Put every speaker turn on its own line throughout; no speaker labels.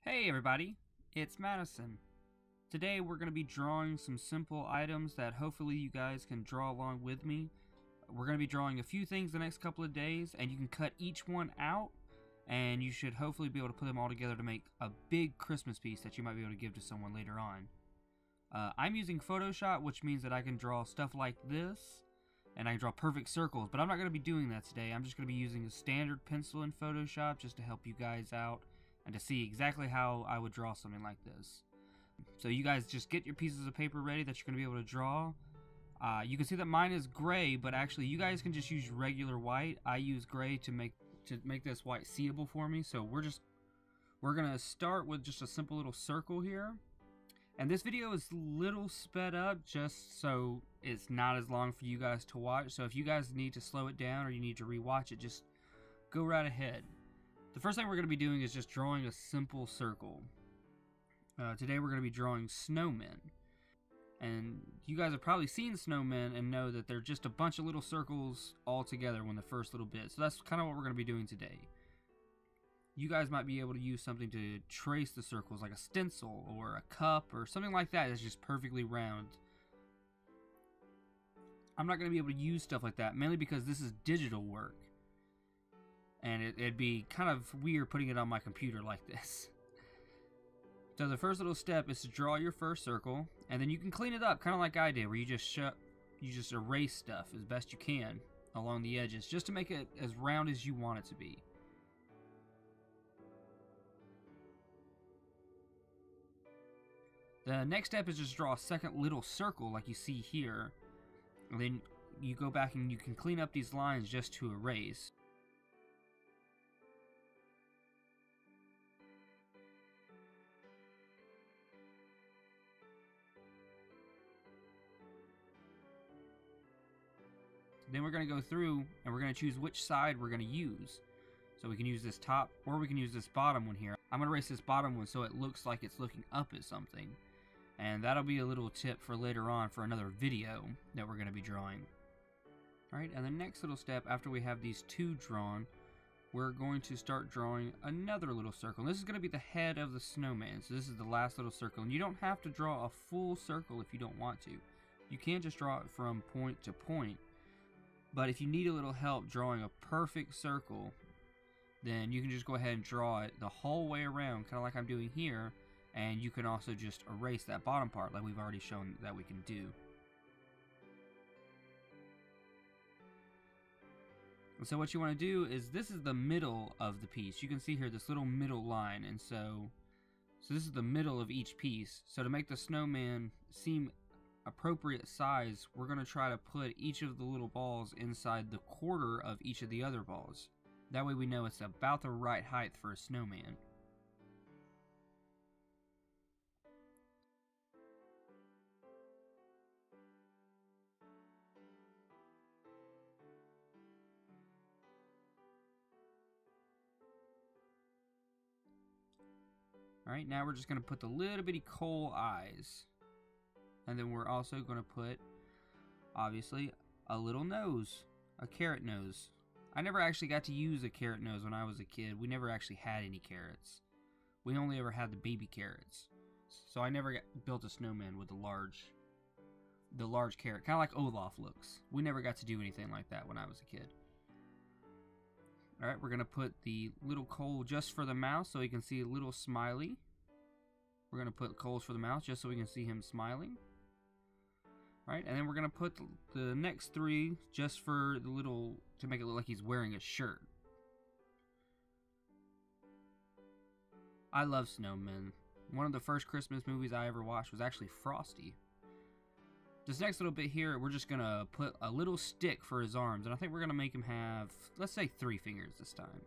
Hey everybody, it's Madison. Today we're going to be drawing some simple items that hopefully you guys can draw along with me. We're going to be drawing a few things the next couple of days, and you can cut each one out and you should hopefully be able to put them all together to make a big Christmas piece that you might be able to give to someone later on. I'm using Photoshop, which means that I can draw stuff like this and I can draw perfect circles, but I'm not going to be doing that today. I'm just going to be using a standard pencil in Photoshop just to help you guys out and to see exactly how I would draw something like this. So you guys just get your pieces of paper ready that you're going to be able to draw. You can see that mine is gray, but actually you guys can just use regular white. I use gray to make this white seeable for me. So we're going to start with just a simple little circle here. And this video is a little sped up just so it's not as long for you guys to watch. So if you guys need to slow it down or you need to rewatch it, just go right ahead. The first thing we're going to be doing is just drawing a simple circle. Today we're going to be drawing snowmen. And you guys have probably seen snowmen and know that they're just a bunch of little circles all together when the first little bit. So that's kind of what we're going to be doing today. You guys might be able to use something to trace the circles, like a stencil or a cup or something like that that's just perfectly round. I'm not going to be able to use stuff like that, mainly because this is digital work. And it'd be kind of weird putting it on my computer like this. So the first little step is to draw your first circle, and then you can clean it up, kind of like I did, where you just erase stuff as best you can along the edges, just to make it as round as you want it to be. The next step is just draw a second little circle like you see here, and then you go back and you can clean up these lines just to erase. Then we're going to go through and we're going to choose which side we're going to use. So we can use this top or we can use this bottom one here. I'm going to erase this bottom one so it looks like it's looking up at something. And that'll be a little tip for later on for another video that we're going to be drawing. Alright, and the next little step after we have these two drawn, we're going to start drawing another little circle. And this is going to be the head of the snowman. So this is the last little circle. And you don't have to draw a full circle if you don't want to. You can just draw it from point to point. But if you need a little help drawing a perfect circle, then you can just go ahead and draw it the whole way around, kind of like I'm doing here, and you can also just erase that bottom part like we've already shown that we can do. And so what you want to do is, this is the middle of the piece. You can see here this little middle line, and so this is the middle of each piece. So to make the snowman seem appropriate size, we're going to try to put each of the little balls inside the quarter of each of the other balls. That way we know it's about the right height for a snowman. Alright, now we're just going to put the little bitty coal eyes. And then we're also going to put, obviously, a little nose, a carrot nose. I never actually got to use a carrot nose when I was a kid. We never actually had any carrots. We only ever had the baby carrots. So I never built a snowman with the large carrot, kind of like Olaf looks. We never got to do anything like that when I was a kid. Alright, we're going to put the little coal just for the mouth so you can see a little smiley. We're going to put coals for the mouth just so we can see him smiling. Right, and then we're going to put the next three just for the little, to make it look like he's wearing a shirt. I love snowmen. One of the first Christmas movies I ever watched was actually Frosty. This next little bit here, we're just going to put a little stick for his arms, and I think we're going to make him have, let's say, 3 fingers this time.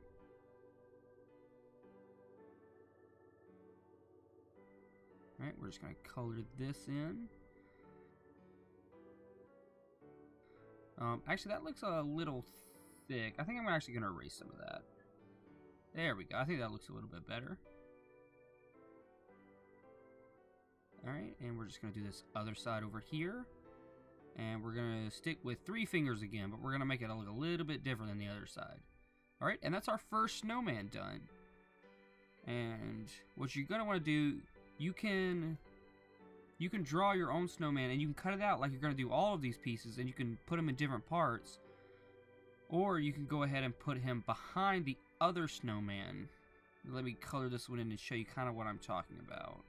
Alright, we're just going to color this in. Actually, that looks a little thick. I think I'm actually going to erase some of that. There we go. I think that looks a little bit better. Alright, and we're just going to do this other side over here. And we're going to stick with 3 fingers again, but we're going to make it look a little bit different than the other side. Alright, and that's our first snowman done. And what you're going to want to do, you can draw your own snowman, and you can cut it out like you're going to do all of these pieces, and you can put them in different parts. Or you can go ahead and put him behind the other snowman. Let me color this one in and show you kind of what I'm talking about.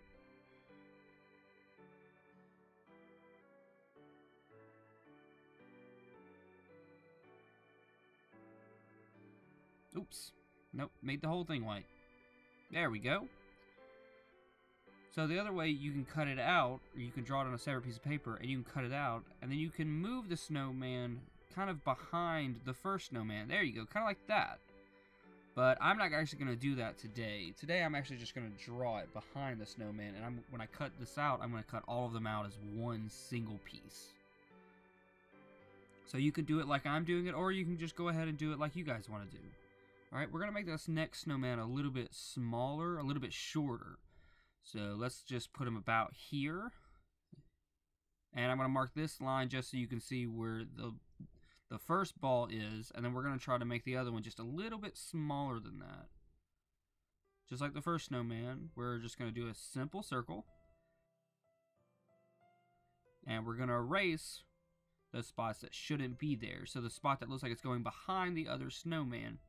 Oops. Nope, made the whole thing white. There we go. So the other way, you can cut it out, or you can draw it on a separate piece of paper, and you can cut it out, and then you can move the snowman kind of behind the first snowman. There you go, kind of like that. But I'm not actually going to do that today. Today I'm actually just going to draw it behind the snowman, and when I cut this out, I'm going to cut all of them out as one single piece. So you can do it like I'm doing it, or you can just go ahead and do it like you guys want to do. Alright, we're going to make this next snowman a little bit smaller, a little bit shorter. So let's just put him about here. And I'm going to mark this line just so you can see where the first ball is. And then we're going to try to make the other one just a little bit smaller than that. Just like the first snowman, we're just going to do a simple circle. And we're going to erase those spots that shouldn't be there. So the spot that looks like it's going behind the other snowman.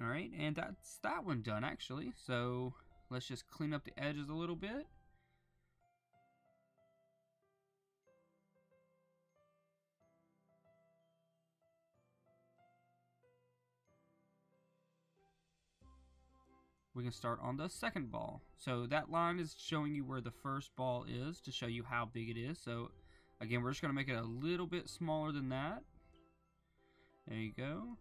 Alright, and that's that one done actually. So let's just clean up the edges a little bit. We can start on the second ball. So that line is showing you where the first ball is to show you how big it is. So again, we're just going to make it a little bit smaller than that. There you go.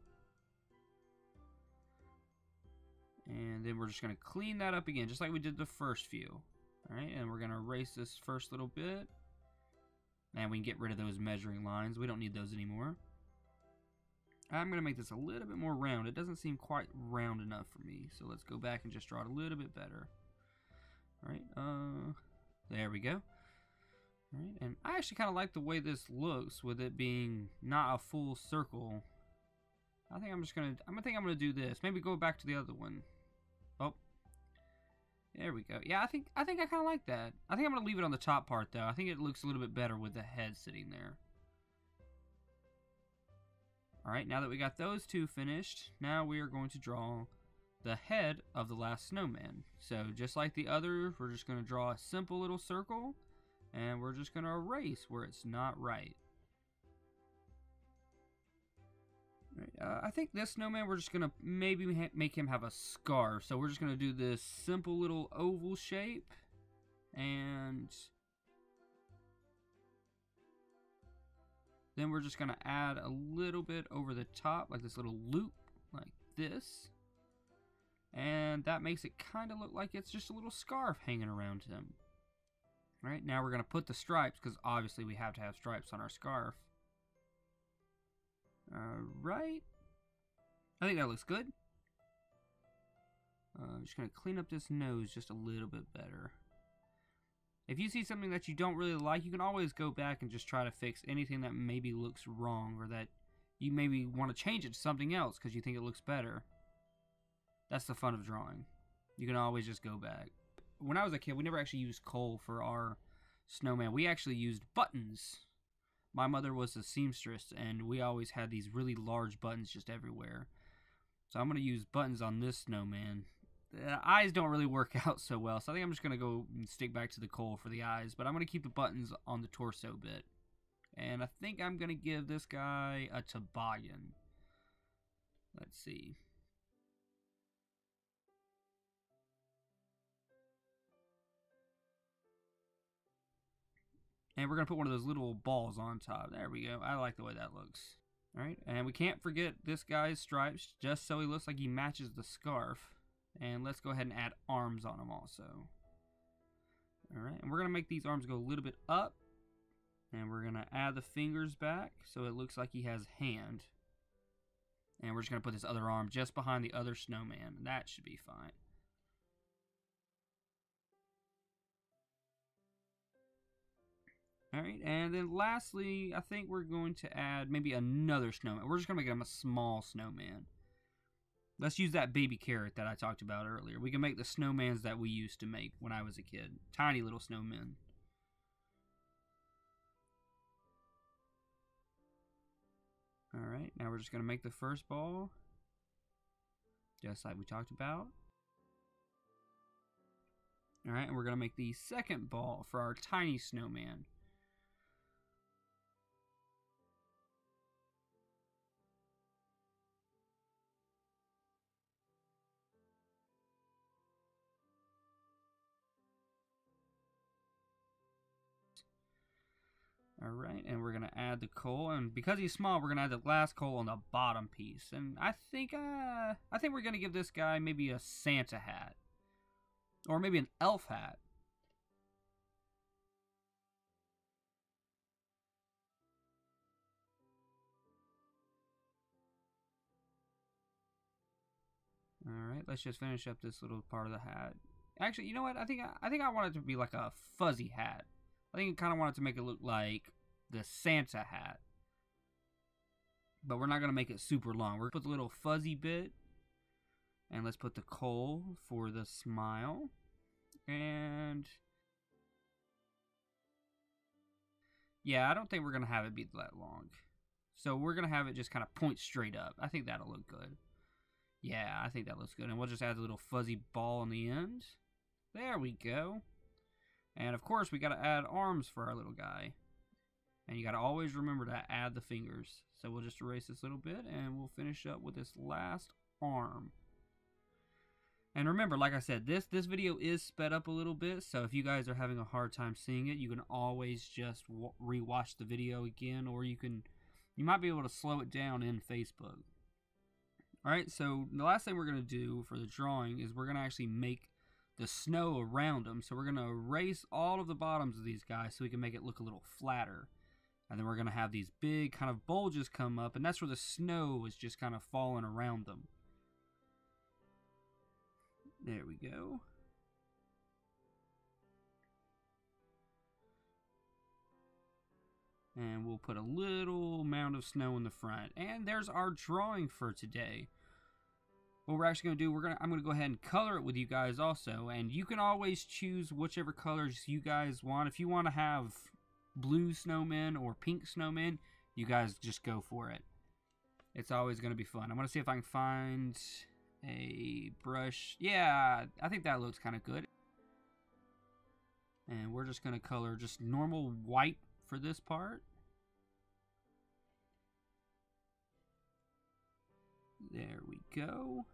And then we're just going to clean that up again, just like we did the first few. Alright, and we're going to erase this first little bit. And we can get rid of those measuring lines. We don't need those anymore. I'm going to make this a little bit more round. It doesn't seem quite round enough for me. So let's go back and just draw it a little bit better. Alright, there we go. Alright, and I actually kind of like the way this looks with it being not a full circle. I think I'm gonna do this. Maybe go back to the other one. Oh, there we go. Yeah, I think I kind of like that. I think I'm gonna leave it on the top part though. I think it looks a little bit better with the head sitting there. All right, now that we got those two finished, now we are going to draw the head of the last snowman. So just like the other, we're just gonna draw a simple little circle, and we're just gonna erase where it's not right. I think this snowman, we're just going to maybe make him have a scarf. So we're just going to do this simple little oval shape. And then we're just going to add a little bit over the top, like this little loop, like this. And that makes it kind of look like it's just a little scarf hanging around him. All right, now we're going to put the stripes, because obviously we have to have stripes on our scarf. Alright. I think that looks good. I'm just going to clean up this nose just a little bit better. If you see something that you don't really like, you can always go back and just try to fix anything that maybe looks wrong, or that you maybe want to change it to something else because you think it looks better. That's the fun of drawing. You can always just go back. When I was a kid, we never actually used coal for our snowman. We actually used buttons. My mother was a seamstress, and we always had these really large buttons just everywhere. So I'm going to use buttons on this snowman. The eyes don't really work out so well, so I think I'm just going to go and stick back to the coal for the eyes. But I'm going to keep the buttons on the torso bit. And I think I'm going to give this guy a toboggan. Let's see. And we're going to put one of those little balls on top. There we go. I like the way that looks. Alright, and we can't forget this guy's stripes, just so he looks like he matches the scarf. And let's go ahead and add arms on him also. Alright, and we're going to make these arms go a little bit up. And we're going to add the fingers back so it looks like he has hand. And we're just going to put this other arm just behind the other snowman. That should be fine. Alright, and then lastly, I think we're going to add maybe another snowman. We're just going to make him a small snowman. Let's use that baby carrot that I talked about earlier. We can make the snowmans that we used to make when I was a kid. Tiny little snowmen. Alright, now we're just going to make the first ball. Just like we talked about. Alright, and we're going to make the second ball for our tiny snowman. Alright, and we're going to add the coal, and because he's small, we're going to add the last coal on the bottom piece. And I think we're going to give this guy maybe a Santa hat. Or maybe an elf hat. Alright, let's just finish up this little part of the hat. Actually, you know what? I think I want it to be like a fuzzy hat. I think I kind of want it to make it look like the Santa hat. But we're not going to make it super long. We're going to put the little fuzzy bit. And let's put the coal for the smile. And yeah, I don't think we're going to have it be that long. So we're going to have it just kind of point straight up. I think that'll look good. Yeah, I think that looks good. And we'll just add the little fuzzy ball on the end. There we go. And of course, we got to add arms for our little guy. And you got to always remember to add the fingers. So we'll just erase this little bit and we'll finish up with this last arm. And remember, like I said, this video is sped up a little bit. So if you guys are having a hard time seeing it, you can always just rewatch the video again. Or you might be able to slow it down in Facebook. Alright, so the last thing we're going to do for the drawing is we're going to actually make the snow around them. So we're going to erase all of the bottoms of these guys so we can make it look a little flatter. And then we're going to have these big kind of bulges come up, and that's where the snow is just kind of falling around them. There we go. And we'll put a little mound of snow in the front. And there's our drawing for today. What we're actually going to do, I'm going to go ahead and color it with you guys also. And you can always choose whichever colors you guys want. If you want to have blue snowmen or pink snowmen, you guys just go for it. It's always going to be fun. I'm going to see if I can find a brush. Yeah, I think that looks kind of good. And we're just going to color just normal white for this part. There we go.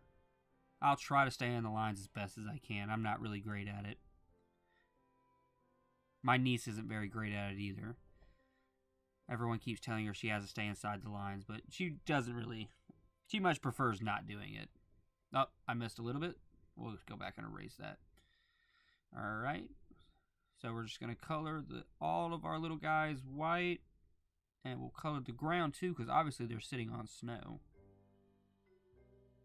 I'll try to stay on the lines as best as I can. I'm not really great at it. My niece isn't very great at it either. Everyone keeps telling her she has to stay inside the lines, but she doesn't really. She much prefers not doing it. Oh, I missed a little bit. We'll just go back and erase that. Alright. So we're just going to color all of our little guys white. And we'll color the ground too, because obviously they're sitting on snow.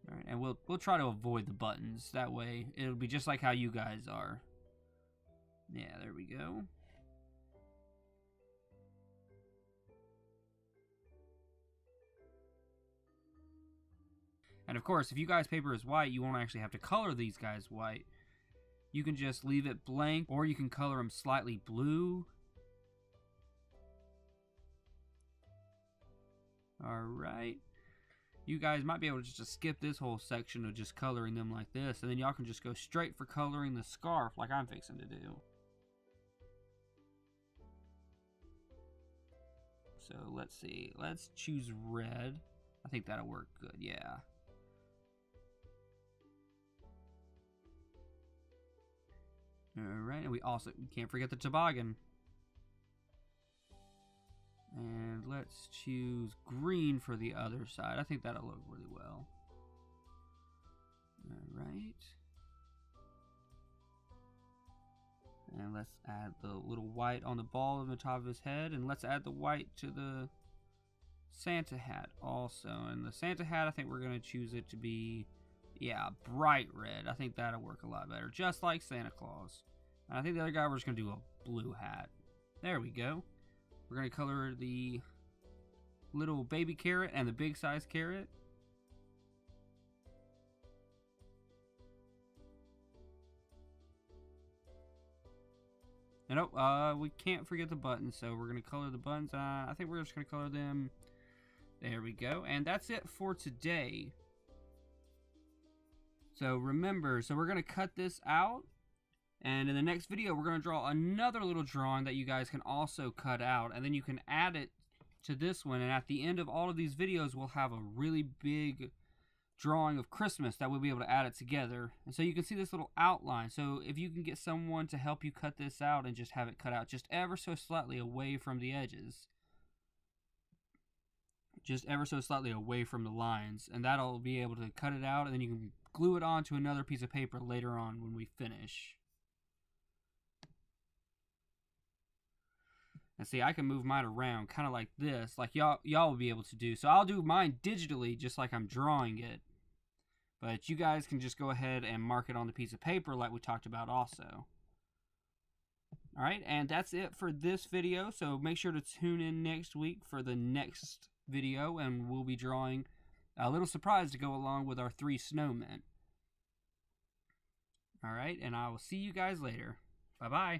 Alright, and we'll try to avoid the buttons. That way, it'll be just like how you guys are. Yeah, there we go. And of course, if you guys' paper is white, you won't actually have to color these guys white. You can just leave it blank, or you can color them slightly blue. Alright. You guys might be able to just skip this whole section of just coloring them like this, and then y'all can just go straight for coloring the scarf like I'm fixing to do. So let's see. Let's choose red. I think that'll work good, yeah. Alright, and we also can't forget the toboggan. And let's choose green for the other side. I think that'll look really well. Alright. And let's add the little white on the ball on the top of his head. And let's add the white to the Santa hat also. And the Santa hat, I think we're going to choose it to be, yeah, bright red. I think that'll work a lot better. Just like Santa Claus. And I think the other guy, we're just going to do a blue hat. There we go. We're going to color the little baby carrot and the big size carrot. And oh, we can't forget the buttons, so we're going to color the buttons. I think we're just going to color them. There we go. And that's it for today. So remember, we're going to cut this out. And in the next video, we're going to draw another little drawing that you guys can also cut out. And then you can add it to this one. And at the end of all of these videos, we'll have a really big drawing of Christmas that we'll be able to add it together. And so you can see this little outline. So if you can get someone to help you cut this out and just have it cut out just ever so slightly away from the edges. Just ever so slightly away from the lines. And that'll be able to cut it out, and then you can glue it onto another piece of paper later on when we finish. And see, I can move mine around kind of like this, like y'all will be able to do. So I'll do mine digitally just like I'm drawing it. But you guys can just go ahead and mark it on the piece of paper like we talked about also. Alright, and that's it for this video. So make sure to tune in next week for the next video, and we'll be drawing a little surprise to go along with our 3 snowmen. Alright, and I will see you guys later. Bye-bye.